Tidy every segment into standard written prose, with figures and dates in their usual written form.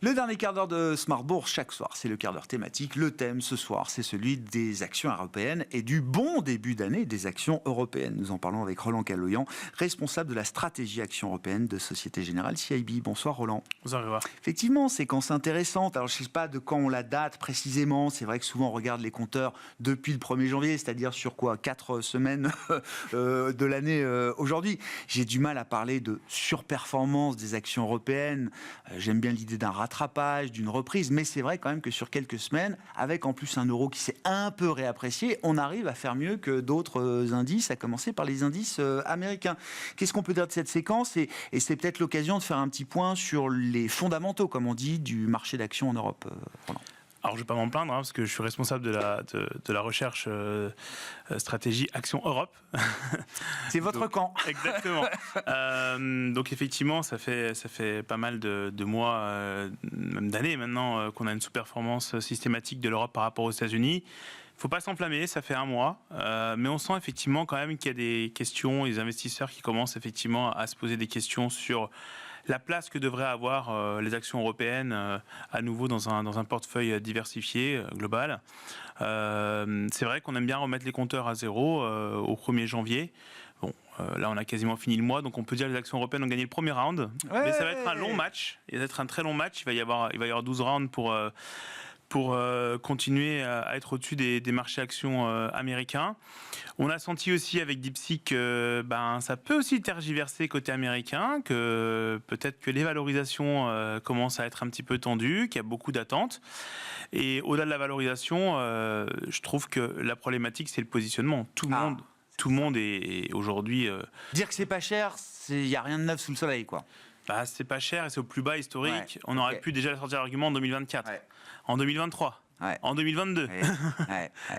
Le dernier quart d'heure de Smart Bourse, chaque soir, c'est le quart d'heure thématique. Le thème ce soir, c'est celui des actions européennes et du bon début d'année des actions européennes. Nous en parlons avec Roland Caloyan, responsable de la stratégie action européenne de Société Générale CIB. Bonsoir Roland. Bonsoir Grégoire. Effectivement, séquence intéressante. Alors je ne sais pas de quand on la date précisément. C'est vrai que souvent on regarde les compteurs depuis le 1er janvier, c'est-à-dire sur quoi 4 semaines de l'année aujourd'hui. J'ai du mal à parler de surperformance des actions européennes. J'aime bien l'idée d'un rattrapage, d'une reprise, mais c'est vrai quand même que sur quelques semaines, avec en plus un euro qui s'est un peu réapprécié, on arrive à faire mieux que d'autres indices, à commencer par les indices américains. Qu'est-ce qu'on peut dire de cette séquence ? Et c'est peut-être l'occasion de faire un petit point sur les fondamentaux, comme on dit, du marché d'actions en Europe. Roland. Alors, je ne vais pas m'en plaindre, parce que je suis responsable de la recherche stratégie Action Europe. C'est votre camp. Exactement. Donc, effectivement, ça fait pas mal de mois, même d'années maintenant, qu'on a une sous-performance systématique de l'Europe par rapport aux États-Unis. Il ne faut pas s'enflammer, ça fait un mois, mais on sent effectivement quand même qu'il y a des questions, les investisseurs qui commencent effectivement à se poser des questions sur la place que devraient avoir les actions européennes à nouveau dans un portefeuille diversifié, global. C'est vrai qu'on aime bien remettre les compteurs à zéro au 1er janvier. Bon, là on a quasiment fini le mois, donc on peut dire que les actions européennes ont gagné le premier round, mais ça va être un long match, il va être un très long match, il va y avoir 12 rounds pour continuer à être au-dessus des marchés actions américains. On a senti aussi avec DeepSeek que ça peut aussi tergiverser côté américain, que peut-être que les valorisations commencent à être un petit peu tendues, qu'il y a beaucoup d'attentes. Et au-delà de la valorisation, je trouve que la problématique, c'est le positionnement. Tout le monde est aujourd'hui... Dire que c'est pas cher, il n'y a rien de neuf sous le soleil, quoi. C'est pas cher et c'est au plus bas historique. Ouais, on aurait pu déjà sortir l'argument en 2024, en 2023, en 2022.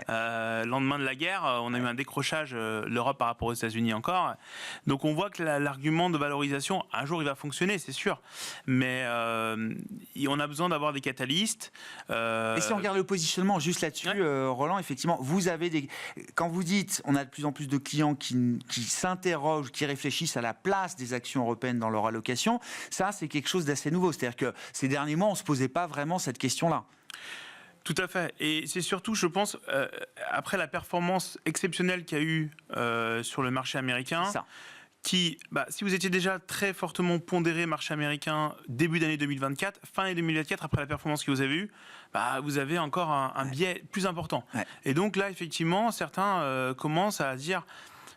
Lendemain de la guerre, on a eu un décrochage, l'Europe par rapport aux États-Unis encore. Donc on voit que l'argument de valorisation, un jour il va fonctionner, c'est sûr. Mais on a besoin d'avoir des catalystes. Et si on regarde le positionnement, juste là-dessus, Roland, effectivement, vous avez quand vous dites, on a de plus en plus de clients qui s'interrogent, qui réfléchissent à la place des actions européennes dans leur allocation, ça c'est quelque chose d'assez nouveau. C'est-à-dire que ces derniers mois, on ne se posait pas vraiment cette question-là. Tout à fait. Et c'est surtout, je pense, après la performance exceptionnelle qu'il y a eu sur le marché américain, si vous étiez déjà très fortement pondéré marché américain début d'année 2024, fin d'année 2024, après la performance que vous avez eue, vous avez encore un biais plus important. Ouais. Et donc là, effectivement, certains commencent à dire...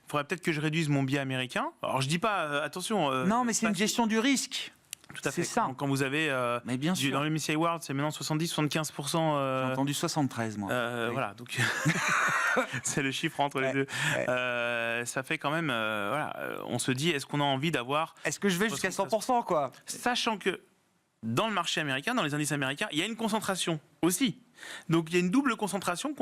Il faudrait peut-être que je réduise mon biais américain. Alors, je dis pas, attention... non, mais c'est une gestion du risque. Tout à fait. C'est ça. Quand vous avez, mais bien sûr. dans le MSCI World, c'est maintenant 70-75%. J'ai entendu 73, moi. Oui. Voilà, donc c'est le chiffre entre les deux. Ça fait quand même, on se dit, est-ce qu'on a envie d'avoir... Est-ce que je vais jusqu'à 100%, quoi ? Sachant que dans le marché américain, dans les indices américains, il y a une concentration aussi. Donc il y a une double concentration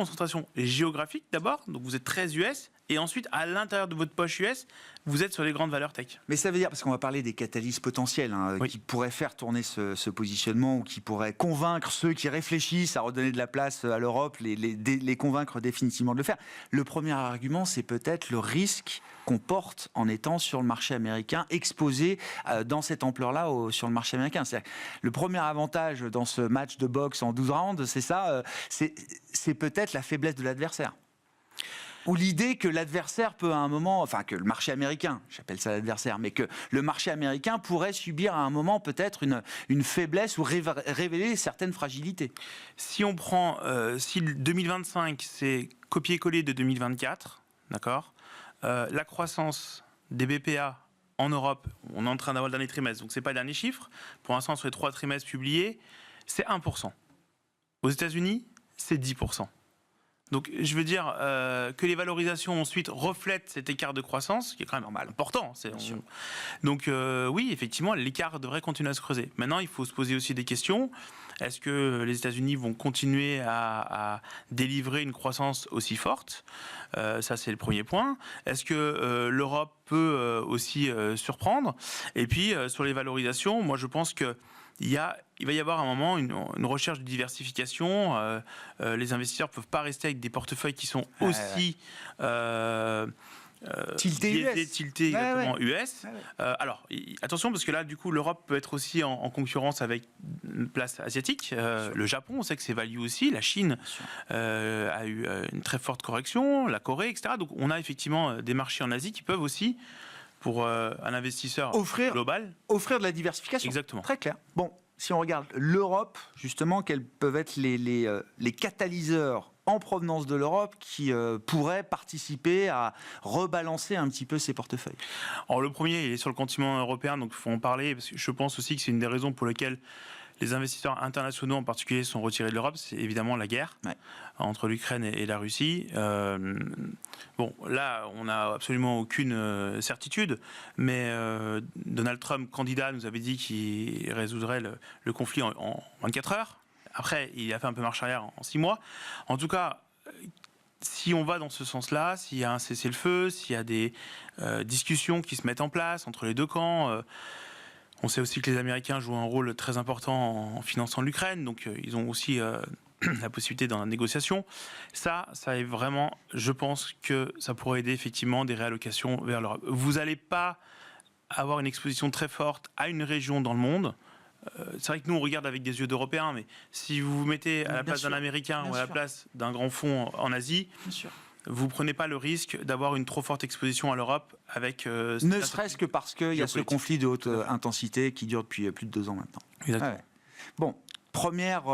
géographique d'abord, donc vous êtes très US, et ensuite à l'intérieur de votre poche US, vous êtes sur les grandes valeurs tech. Mais ça veut dire, parce qu'on va parler des catalystes potentiels qui pourraient faire tourner ce positionnement ou qui pourraient convaincre ceux qui réfléchissent à redonner de la place à l'Europe, les convaincre définitivement de le faire. Le premier argument, c'est peut-être le risque qu'on porte en étant sur le marché américain, exposé dans cette ampleur-là sur le marché américain. C'est-à-dire, le premier avantage dans ce match de boxe en 12 rounds, c'est ça, c'est peut-être la faiblesse de l'adversaire. Ou l'idée que l'adversaire peut à un moment, enfin que le marché américain, j'appelle ça l'adversaire, mais que le marché américain pourrait subir à un moment peut-être une faiblesse ou révéler certaines fragilités. Si on prend, si 2025 c'est copier-coller de 2024, d'accord, la croissance des BPA en Europe, on est en train d'avoir le dernier trimestre, donc c'est pas le dernier chiffre, pour l'instant sur les 3 trimestres publiés, c'est 1%. Aux États-Unis, c'est 10%. Donc, je veux dire que les valorisations ensuite reflètent cet écart de croissance, qui est quand même normal, important. Donc, oui, effectivement, l'écart devrait continuer à se creuser. Maintenant, il faut se poser aussi des questions. Est-ce que les États-Unis vont continuer à délivrer une croissance aussi forte ? Ça, c'est le premier point. Est-ce que l'Europe peut aussi surprendre ? Et puis, sur les valorisations, moi, je pense que il va y avoir à un moment une recherche de diversification. Les investisseurs ne peuvent pas rester avec des portefeuilles qui sont aussi tilté exactement US. Alors, attention, parce que là, du coup, l'Europe peut être aussi en concurrence avec une place asiatique. Le Japon, on sait que c'est value aussi. La Chine a eu une très forte correction, la Corée, etc. Donc, on a effectivement des marchés en Asie qui peuvent aussi, pour un investisseur global, offrir de la diversification. Exactement. Très clair. Bon, si on regarde l'Europe, justement, quels peuvent être les catalyseurs en provenance de l'Europe qui pourraient participer à rebalancer un petit peu ces portefeuilles? Alors le premier, il est sur le continent européen, donc il faut en parler, parce que je pense aussi que c'est une des raisons pour lesquelles les investisseurs internationaux en particulier sont retirés de l'Europe, c'est évidemment la guerre entre l'Ukraine et la Russie. Bon, là, on n'a absolument aucune certitude, mais Donald Trump, candidat, nous avait dit qu'il résoudrait le conflit en 24 heures. Après, il a fait un peu marche arrière en 6 mois. En tout cas, si on va dans ce sens-là, s'il y a un cessez-le-feu, s'il y a des discussions qui se mettent en place entre les deux camps, on sait aussi que les Américains jouent un rôle très important en finançant l'Ukraine, donc ils ont aussi la possibilité dans la négociation. Ça est vraiment, je pense que ça pourrait aider effectivement des réallocations vers l'Europe. Vous n'allez pas avoir une exposition très forte à une région dans le monde. C'est vrai que nous, on regarde avec des yeux d'Européens, mais si vous vous mettez à la place d'un Américain ou à la place d'un grand fonds en Asie, vous ne prenez pas le risque d'avoir une trop forte exposition à l'Europe avec... ne serait-ce que parce qu'il y a ce conflit de haute intensité qui dure depuis plus de 2 ans maintenant. Exactement. Bon, première,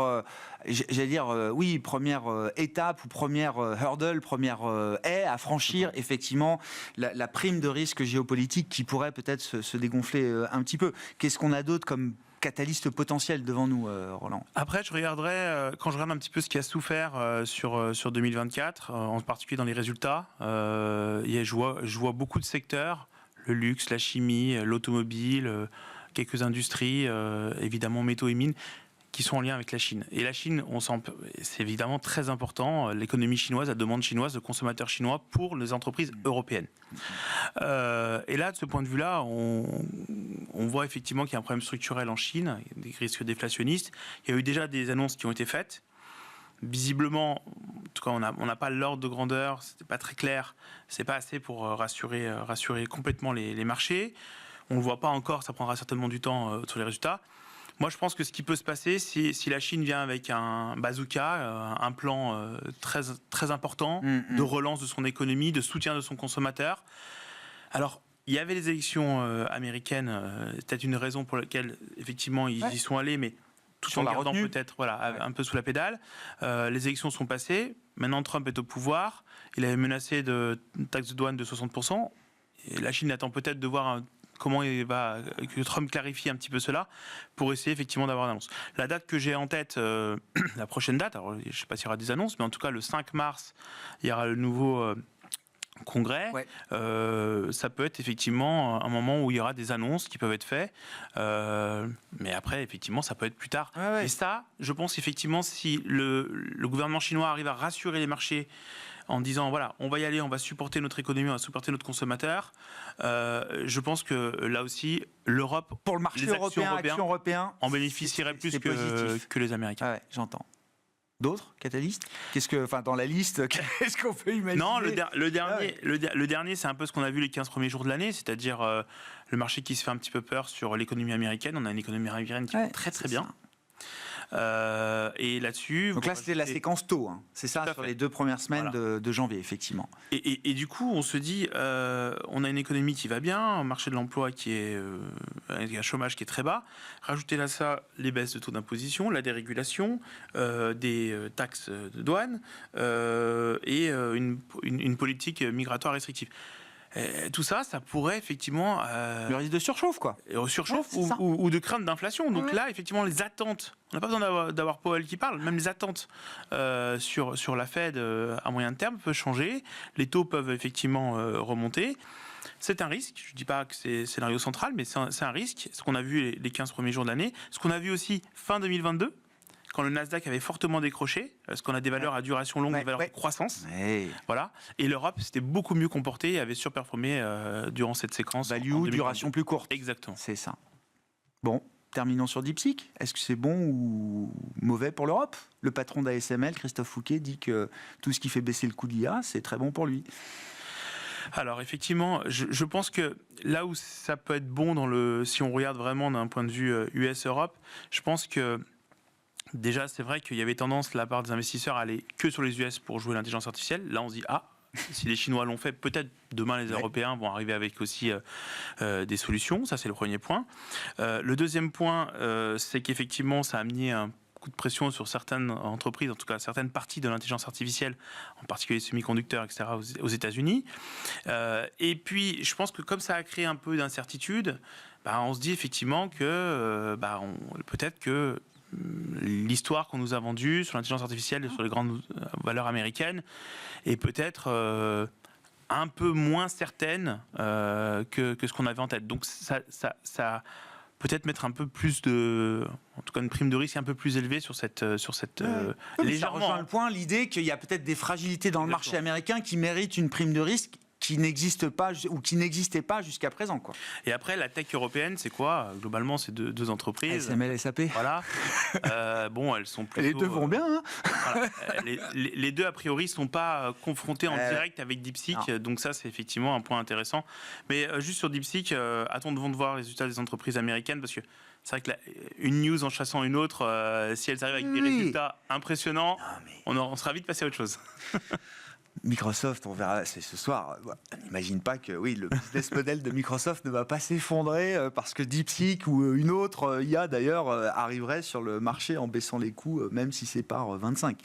première étape ou première hurdle, première haie à franchir, effectivement, la prime de risque géopolitique qui pourrait peut-être se dégonfler un petit peu. Qu'est-ce qu'on a d'autre comme catalyste potentiel devant nous, Roland? Après, je regarderai, quand je regarde un petit peu ce qui a souffert sur 2024, en particulier dans les résultats, je vois beaucoup de secteurs, le luxe, la chimie, l'automobile, quelques industries, évidemment métaux et mines, qui sont en lien avec la Chine. Et la Chine, c'est évidemment très important, l'économie chinoise, la demande chinoise, le consommateur chinois pour les entreprises européennes. Et là, de ce point de vue-là, on voit effectivement qu'il y a un problème structurel en Chine, des risques déflationnistes. Il y a eu déjà des annonces qui ont été faites. Visiblement, en tout cas, on n'a pas l'ordre de grandeur, c'était pas très clair, c'est pas assez pour rassurer complètement les marchés. On ne le voit pas encore, ça prendra certainement du temps sur les résultats. Moi, je pense que ce qui peut se passer, si la Chine vient avec un bazooka, un plan très, très important de relance de son économie, de soutien de son consommateur. Alors, il y avait les élections américaines, c'est peut-être une raison pour laquelle, effectivement, ils y sont allés, mais tout en gardant peut-être un peu sous la pédale. Les élections sont passées. Maintenant, Trump est au pouvoir. Il avait menacé de taxe de douane de 60%. Et la Chine attend peut-être de voir comment que Trump clarifie un petit peu cela pour essayer effectivement d'avoir une annonce. La date que j'ai en tête, la prochaine date, alors je ne sais pas s'il y aura des annonces, mais en tout cas le 5 mars, il y aura le nouveau congrès. Ça peut être effectivement un moment où il y aura des annonces qui peuvent être faites, mais après effectivement ça peut être plus tard. Et ça, je pense effectivement si le gouvernement chinois arrive à rassurer les marchés en disant voilà, on va y aller, on va supporter notre économie, on va supporter notre consommateur. Je pense que là aussi, l'Europe, pour le marché européen, en bénéficierait plus que les Américains. J'entends. D'autres catalystes? Dans la liste, qu'est-ce qu'on peut imaginer? Non, le dernier, c'est un peu ce qu'on a vu les 15 premiers jours de l'année, c'est-à-dire le marché qui se fait un petit peu peur sur l'économie américaine. On a une économie américaine qui va très très bien. Et là-dessus... Donc là, c'était la séquence tôt, hein. C'est ça, sur les 2 premières semaines de janvier, effectivement. Et du coup, on se dit, on a une économie qui va bien, un marché de l'emploi qui est avec un chômage qui est très bas. Rajoutez là ça les baisses de taux d'imposition, la dérégulation, des taxes de douane et une politique migratoire restrictive. Tout ça, ça pourrait effectivement... le risque de surchauffe, quoi. Surchauffe ou de crainte d'inflation. Donc là, effectivement, les attentes, on n'a pas besoin d'avoir Powell qui parle, même les attentes sur la Fed à moyen terme peuvent changer. Les taux peuvent effectivement remonter. C'est un risque. Je ne dis pas que c'est le scénario central, mais c'est un risque. Ce qu'on a vu les 15 premiers jours de l'année. Ce qu'on a vu aussi fin 2022, quand le Nasdaq avait fortement décroché, parce qu'on a des valeurs à duration longue, des valeurs de croissance. Voilà. Et l'Europe s'était beaucoup mieux comportée et avait surperformé durant cette séquence. Value, duration plus courte. Exactement. C'est ça. Bon, terminons sur DeepSeek. Est-ce que c'est bon ou mauvais pour l'Europe? Le patron d'ASML, Christophe Fouquet, dit que tout ce qui fait baisser le coût de l'IA, c'est très bon pour lui. Alors effectivement, je pense que là où ça peut être bon si on regarde vraiment d'un point de vue US-Europe, je pense que déjà c'est vrai qu'il y avait tendance de la part des investisseurs à aller que sur les US pour jouer l'intelligence artificielle. Là on se dit si les Chinois l'ont fait, peut-être demain les Européens vont arriver avec aussi des solutions. Ça c'est le premier point. Le deuxième point, c'est qu'effectivement ça a amené un coup de pression sur certaines entreprises, en tout cas certaines parties de l'intelligence artificielle, en particulier les semi-conducteurs, etc., aux États-Unis. Et puis, je pense que comme ça a créé un peu d'incertitude, on se dit effectivement que peut-être que l'histoire qu'on nous a vendue sur l'intelligence artificielle et sur les grandes valeurs américaines est peut-être un peu moins certaine que ce qu'on avait en tête. Donc ça peut-être mettre un peu plus en tout cas une prime de risque un peu plus élevée sur cette légèrement. Ça rejoint le point, l'idée qu'il y a peut-être des fragilités dans le marché américain qui méritent une prime de risque qui n'existe pas ou qui n'existait pas jusqu'à présent, quoi. Et après, la tech européenne, c'est quoi? Globalement, c'est deux entreprises. ASML, SAP. Voilà. Elles sont plutôt. Les deux vont bien. Hein, voilà. Les deux, a priori, ne sont pas confrontés en direct avec DeepSeek. Non. Donc ça, c'est effectivement un point intéressant. Mais juste sur DeepSeek, attendons de voir les résultats des entreprises américaines, parce que c'est vrai que une news en chassant une autre, si elles arrivent avec des résultats impressionnants, on sera vite passé à autre chose. Microsoft, on verra, c'est ce soir. N'imagine pas que le business model de Microsoft ne va pas s'effondrer parce que DeepSeek ou une autre IA d'ailleurs arriverait sur le marché en baissant les coûts, même si c'est par 25.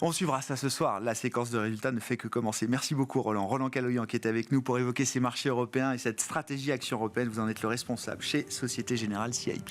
On suivra ça ce soir. La séquence de résultats ne fait que commencer. Merci beaucoup Roland. Roland Caloyan qui est avec nous pour évoquer ces marchés européens et cette stratégie action européenne. Vous en êtes le responsable chez Société Générale CIP.